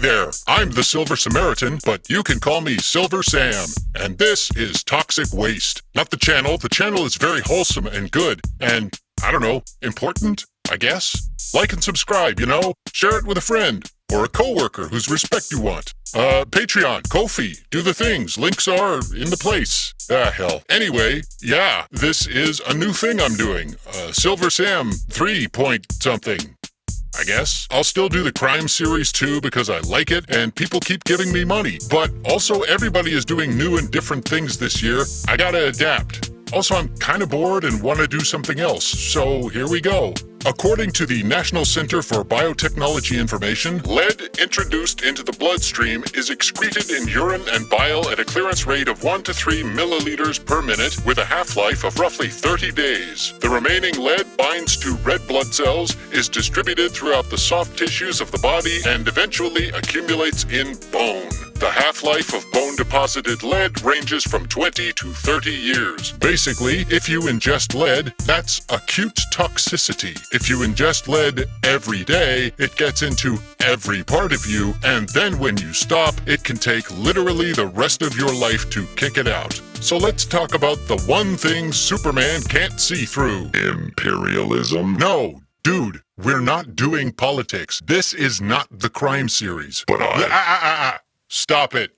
there, I'm the Silver Samaritan, but you can call me Silver Sam. And this is Toxic Waste. Not the channel. The channel is very wholesome and good and, I don't know, important, I guess? Like and subscribe, you know? Share it with a friend or a coworker whose respect you want. Patreon, Ko-fi, do the things. Links are in the place. Hell. Anyway, yeah, this is a new thing I'm doing. Silver Sam 3 point something. I guess. I'll still do the crime series too because I like it and people keep giving me money. But also everybody is doing new and different things this year. I gotta adapt. Also, I'm kind of bored and want to do something else, so here we go. According to the National Center for Biotechnology Information, lead introduced into the bloodstream is excreted in urine and bile at a clearance rate of 1 to 3 milliliters per minute with a half-life of roughly 30 days. The remaining lead binds to red blood cells, is distributed throughout the soft tissues of the body, and eventually accumulates in bone. The half-life of bone-deposited lead ranges from 20 to 30 years. Basically, if you ingest lead, that's acute toxicity. If you ingest lead every day, it gets into every part of you, and then when you stop, it can take literally the rest of your life to kick it out. So let's talk about the one thing Superman can't see through. Imperialism? No, dude, we're not doing politics. This is not the crime series. But Stop it.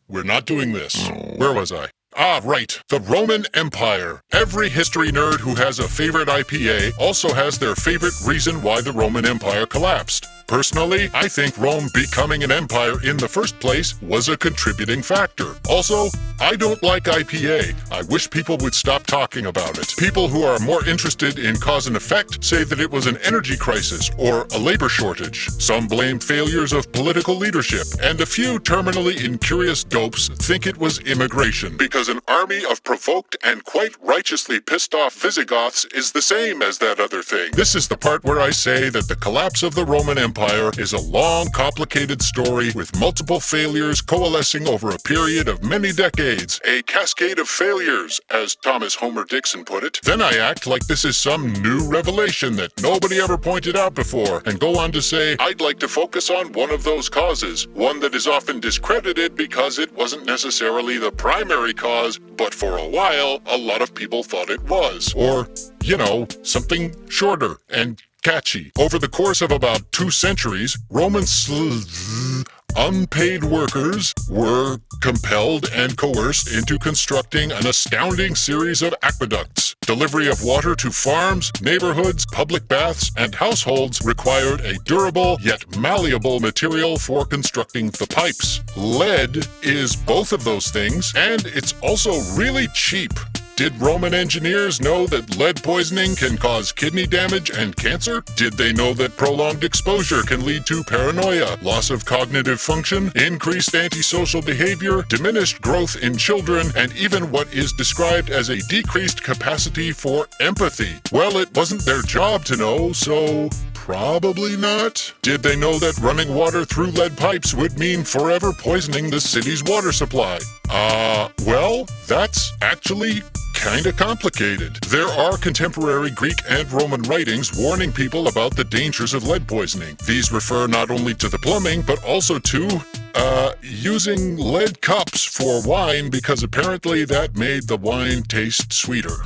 We're not doing this. Where was I? Ah, right. The Roman Empire. Every history nerd who has a favorite IPA also has their favorite reason why the Roman Empire collapsed. Personally, I think Rome becoming an empire in the first place was a contributing factor. Also, I don't like IPA. I wish people would stop talking about it. People who are more interested in cause and effect say that it was an energy crisis or a labor shortage. Some blame failures of political leadership, and a few terminally incurious dopes think it was immigration, because an army of provoked and quite righteously pissed off Visigoths is the same as that other thing. This is the part where I say that the collapse of the Roman Empire is a long, complicated story with multiple failures coalescing over a period of many decades. A cascade of failures, as Thomas Homer Dixon put it. Then I act like this is some new revelation that nobody ever pointed out before, and go on to say, I'd like to focus on one of those causes, one that is often discredited because it wasn't necessarily the primary cause, but for a while, a lot of people thought it was. Or, you know, something shorter and catchy. Over the course of about 2 centuries, Roman unpaid workers were compelled and coerced into constructing an astounding series of aqueducts. Delivery of water to farms, neighborhoods, public baths, and households required a durable yet malleable material for constructing the pipes. Lead is both of those things, and it's also really cheap. Did Roman engineers know that lead poisoning can cause kidney damage and cancer? Did they know that prolonged exposure can lead to paranoia, loss of cognitive function, increased antisocial behavior, diminished growth in children, and even what is described as a decreased capacity for empathy? Well, it wasn't their job to know, so probably not. Did they know that running water through lead pipes would mean forever poisoning the city's water supply? Well, that's actually kinda complicated. There are contemporary Greek and Roman writings warning people about the dangers of lead poisoning. These refer not only to the plumbing, but also to, using lead cups for wine because apparently that made the wine taste sweeter.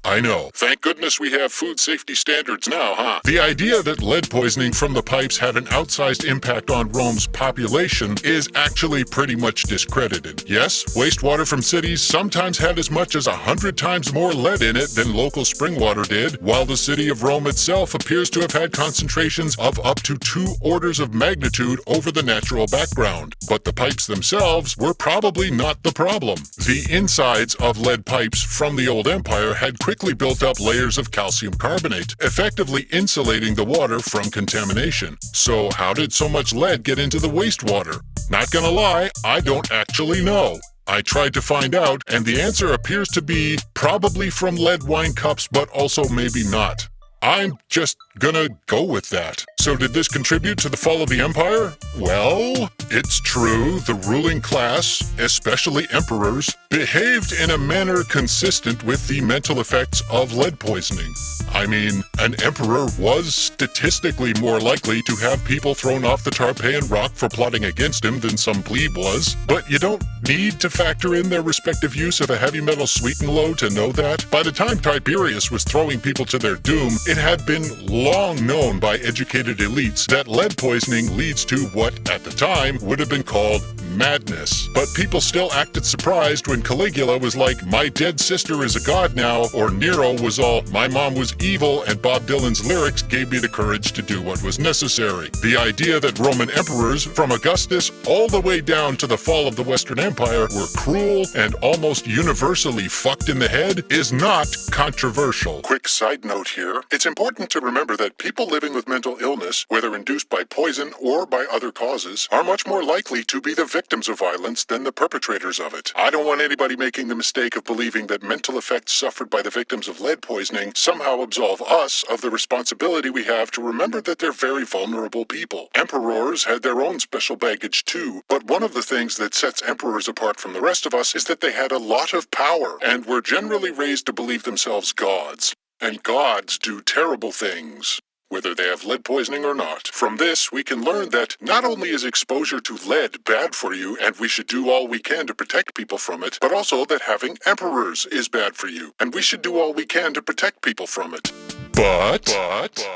I know. Thank goodness we have food safety standards now, huh? The idea that lead poisoning from the pipes had an outsized impact on Rome's population is actually pretty much discredited. Yes, wastewater from cities sometimes had as much as 100 times more lead in it than local spring water did, while the city of Rome itself appears to have had concentrations of up to 2 orders of magnitude over the natural background. But the pipes themselves were probably not the problem. The insides of lead pipes from the old empire had quickly built up layers of calcium carbonate, effectively insulating the water from contamination. So how did so much lead get into the wastewater? Not gonna lie, I don't actually know. I tried to find out, and the answer appears to be probably from lead wine cups, but also maybe not. I'm just gonna go with that. So did this contribute to the fall of the empire? Well, it's true the ruling class, especially emperors, behaved in a manner consistent with the mental effects of lead poisoning. I mean, an emperor was statistically more likely to have people thrown off the Tarpeian Rock for plotting against him than some plebe was, but you don't need to factor in their respective use of a heavy metal sweeten-load to know that. By the time Tiberius was throwing people to their doom, it had been long known by educated elites that lead poisoning leads to what, at the time, would have been called madness. But people still acted surprised when Caligula was like, "My dead sister is a god now," or Nero was all, "My mom was evil," and Bob Dylan's lyrics gave me the courage to do what was necessary. The idea that Roman emperors, from Augustus all the way down to the fall of the Western Empire, were cruel and almost universally fucked in the head is not controversial. Quick side note here, it's important to remember that people living with mental illness, whether induced by poison or by other causes, are much more likely to be the victims of violence than the perpetrators of it. I don't want anybody making the mistake of believing that mental effects suffered by the victims of lead poisoning somehow absolve us of the responsibility we have to remember that they're very vulnerable people. Emperors had their own special baggage too, but one of the things that sets emperors apart from the rest of us is that they had a lot of power and were generally raised to believe themselves gods. And gods do terrible things, whether they have lead poisoning or not. From this, we can learn that not only is exposure to lead bad for you, and we should do all we can to protect people from it, but also that having emperors is bad for you, and we should do all we can to protect people from it. But,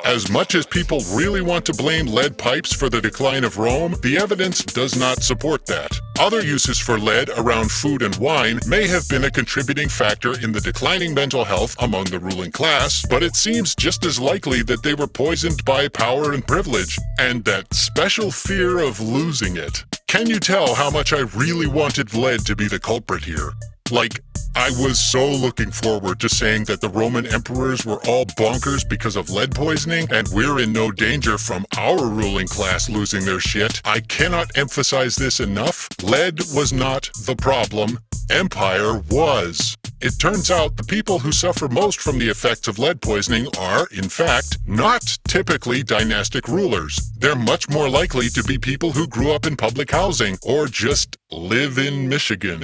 as much as people really want to blame lead pipes for the decline of Rome, the evidence does not support that. Other uses for lead around food and wine may have been a contributing factor in the declining mental health among the ruling class, but it seems just as likely that they were poisoned by power and privilege, and that special fear of losing it. Can you tell how much I really wanted lead to be the culprit here? Like, I was so looking forward to saying that the Roman emperors were all bonkers because of lead poisoning, and we're in no danger from our ruling class losing their shit. I cannot emphasize this enough. Lead was not the problem. Empire was. It turns out the people who suffer most from the effects of lead poisoning are, in fact, not typically dynastic rulers. They're much more likely to be people who grew up in public housing or just live in Michigan.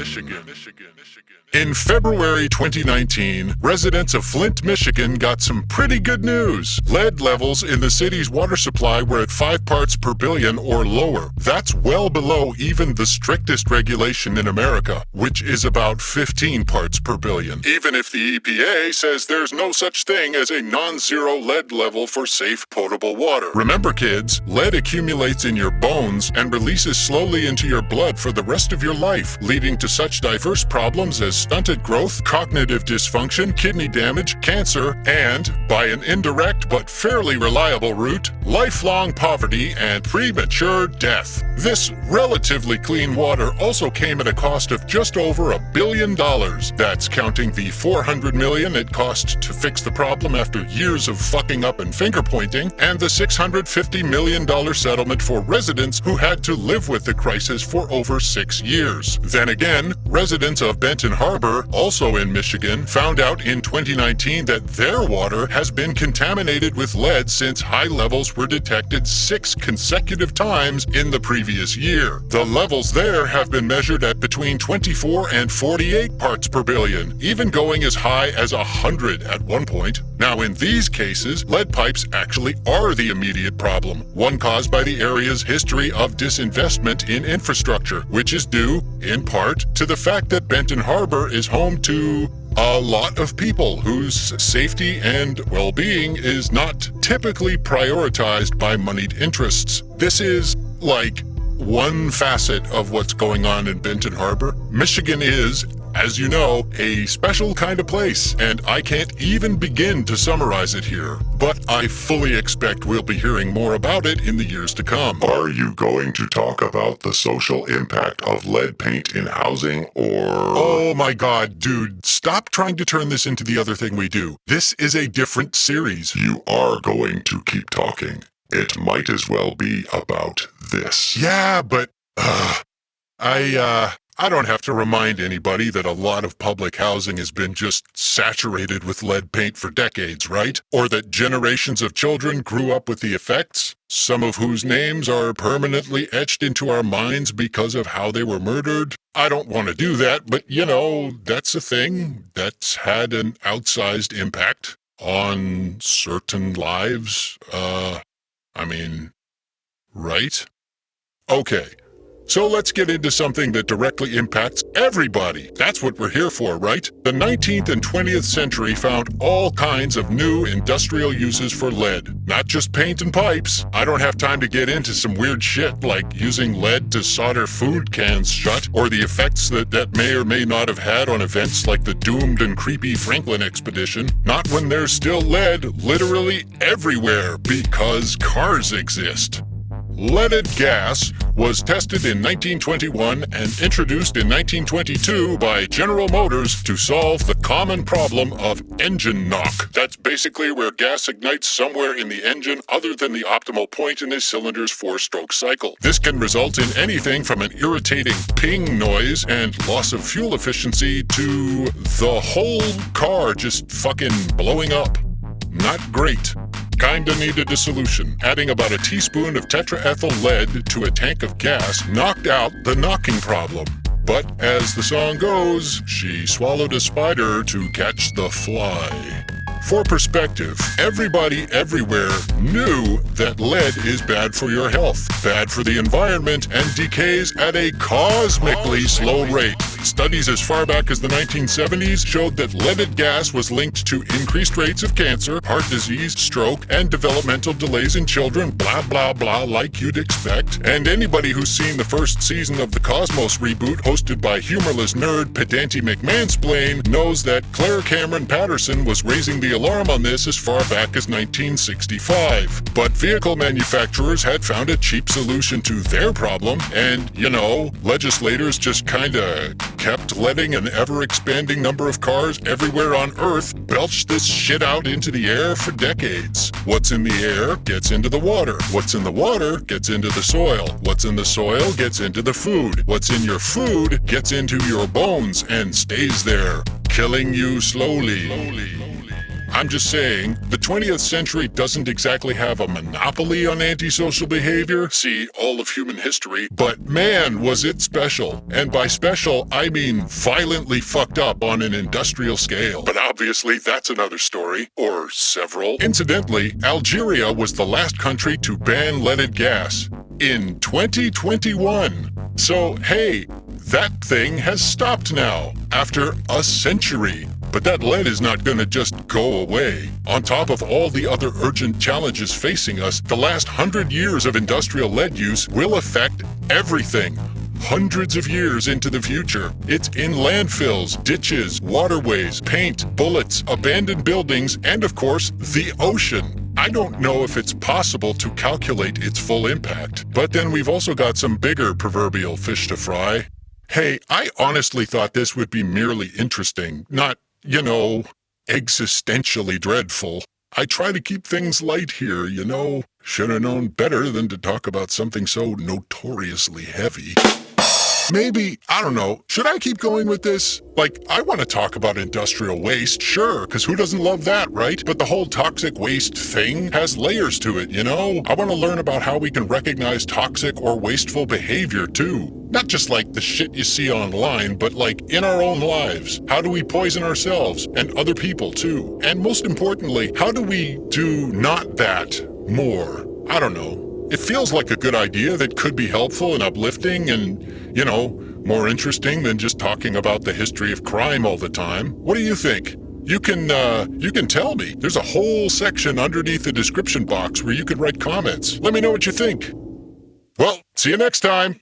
In February 2019, residents of Flint, Michigan got some pretty good news. Lead levels in the city's water supply were at 5 parts per billion or lower. That's well below even the strictest regulation in America, which is about 15 parts per billion. Even if the EPA says there's no such thing as a non-zero lead level for safe potable water. Remember, kids, lead accumulates in your bones and releases slowly into your blood for the rest of your life, leading to such diverse problems as stunted growth, cognitive dysfunction, kidney damage, cancer, and, by an indirect but fairly reliable route, lifelong poverty and premature death. This relatively clean water also came at a cost of just over $1 billion. That's counting the $400 million it cost to fix the problem after years of fucking up and finger pointing, and the $650 million settlement for residents who had to live with the crisis for over 6 years. Then again, residents of Benton Harbor, also in Michigan, found out in 2019 that their water has been contaminated with lead since high levels were detected 6 consecutive times in the previous year. The levels there have been measured at between 24 and 48 parts per billion, even going as high as 100 at one point. Now, in these cases, lead pipes actually are the immediate problem, one caused by the area's history of disinvestment in infrastructure, which is due, in part, to the fact that Benton Harbor is home to a lot of people whose safety and well-being is not typically prioritized by moneyed interests. This is, like, one facet of what's going on in Benton Harbor. Michigan is, as you know, a special kind of place, and I can't even begin to summarize it here. But I fully expect we'll be hearing more about it in the years to come. Are you going to talk about the social impact of lead paint in housing, or... Oh my god, dude, stop trying to turn this into the other thing we do. This is a different series. You are going to keep talking. It might as well be about this. Yeah, but, I don't have to remind anybody that a lot of public housing has been just saturated with lead paint for decades, right? Or that generations of children grew up with the effects, some of whose names are permanently etched into our minds because of how they were murdered. I don't want to do that, but that's a thing that's had an outsized impact on certain lives. Right? Okay. So let's get into something that directly impacts everybody. That's what we're here for, right? The 19th and 20th century found all kinds of new industrial uses for lead. Not just paint and pipes. I don't have time to get into some weird shit like using lead to solder food cans shut, or the effects that may or may not have had on events like the doomed and creepy Franklin expedition. Not when there's still lead literally everywhere, because cars exist. Leaded gas was tested in 1921 and introduced in 1922 by General Motors to solve the common problem of engine knock. That's basically where gas ignites somewhere in the engine other than the optimal point in a cylinder's 4-stroke cycle. This can result in anything from an irritating ping noise and loss of fuel efficiency to the whole car just fucking blowing up. Not great. Kinda needed a solution. Adding about a teaspoon of tetraethyl lead to a tank of gas knocked out the knocking problem. But as the song goes, she swallowed a spider to catch the fly. For perspective, everybody everywhere knew that lead is bad for your health, bad for the environment, and decays at a cosmically slow rate. Studies as far back as the 1970s showed that leaded gas was linked to increased rates of cancer, heart disease, stroke, and developmental delays in children, blah blah blah like you'd expect. And anybody who's seen the first season of the Cosmos reboot hosted by humorless nerd Pedanti McMansplain knows that Claire Cameron Patterson was raising the alarm on this as far back as 1965. But vehicle manufacturers had found a cheap solution to their problem, and, legislators just kinda kept letting an ever-expanding number of cars everywhere on Earth belch this shit out into the air for decades. What's in the air gets into the water. What's in the water gets into the soil. What's in the soil gets into the food. What's in your food gets into your bones and stays there, killing you slowly. I'm just saying, the 20th century doesn't exactly have a monopoly on antisocial behavior, see all of human history, but man, was it special. And by special, I mean violently fucked up on an industrial scale. But obviously, that's another story, or several. Incidentally, Algeria was the last country to ban leaded gas in 2021. So, hey, that thing has stopped now, after a century. But that lead is not gonna just go away. On top of all the other urgent challenges facing us, the last 100 years of industrial lead use will affect everything. Hundreds of years into the future. It's in landfills, ditches, waterways, paint, bullets, abandoned buildings, and of course, the ocean. I don't know if it's possible to calculate its full impact. But then we've also got some bigger proverbial fish to fry. Hey, I honestly thought this would be merely interesting, not existentially dreadful. I try to keep things light here, Should have known better than to talk about something so notoriously heavy. Maybe, I don't know, should I keep going with this? I want to talk about industrial waste, sure, because who doesn't love that, right? But the whole toxic waste thing has layers to it, I want to learn about how we can recognize toxic or wasteful behavior, too. Not just the shit you see online, but in our own lives. How do we poison ourselves and other people, too? And most importantly, how do we do not that more? I don't know. It feels like a good idea that could be helpful and uplifting and, more interesting than just talking about the history of crime all the time. What do you think? You can tell me. There's a whole section underneath the description box where you can write comments. Let me know what you think. Well, see you next time.